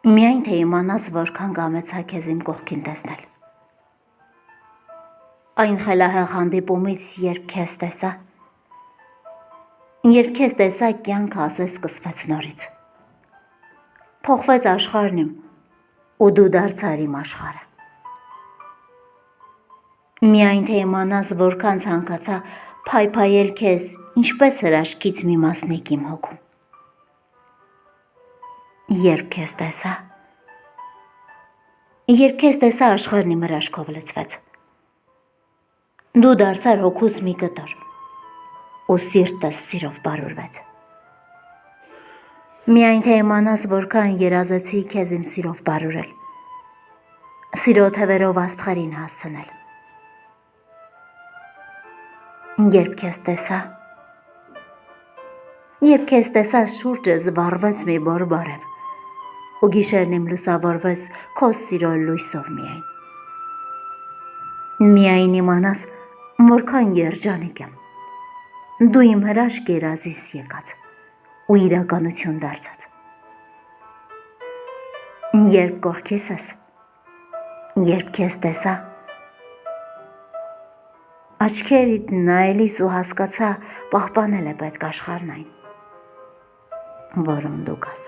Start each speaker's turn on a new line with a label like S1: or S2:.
S1: Միայն թե իմանաս որքան կամեցա քեզ իմ կողքին տեսնել։ Այն խելահեղ հանդիպումից երբ քեզ տեսա, կյանքը ասես սկսվեց նորից։ Փոխվեց աշխարհն իմ, ու դու դարձար իմ աշխարհը։ Միայն թե իմանաս որքան ցանկացա փայփայել քեզ, ինչպես հրաշքից մի մասնիկ իմ հոգում։ Երբ քեզ տեսա, աշխարհն իմ հրաշքով լցվեց։ Դու դարձար հոգուս մի կտոր, ու սիրտս սիրով բարուրվեց։ Միայն թե իմանաս որքան երազեցի քեզ իմ սիրով բարուրել, սիրո թևերով աստղերին հասցնել։ Երբ քեզ տեսա, շուրջս վառվեց մի բորբարև, ու գիշերն իմ լուսավորվեց քո սիրո լույսով միայն։ Միայն իմանաս որքան երջանիկ եմ, դու իմ հրաշք երազիս եկած ու իրականություն դարձած։ Երբ կողքիս ես, երբ քեզ տեսա, աչքերիդ նայելիս ու հասկացա, պահպանել է պետք աշխարհն այն, որում դու կաս։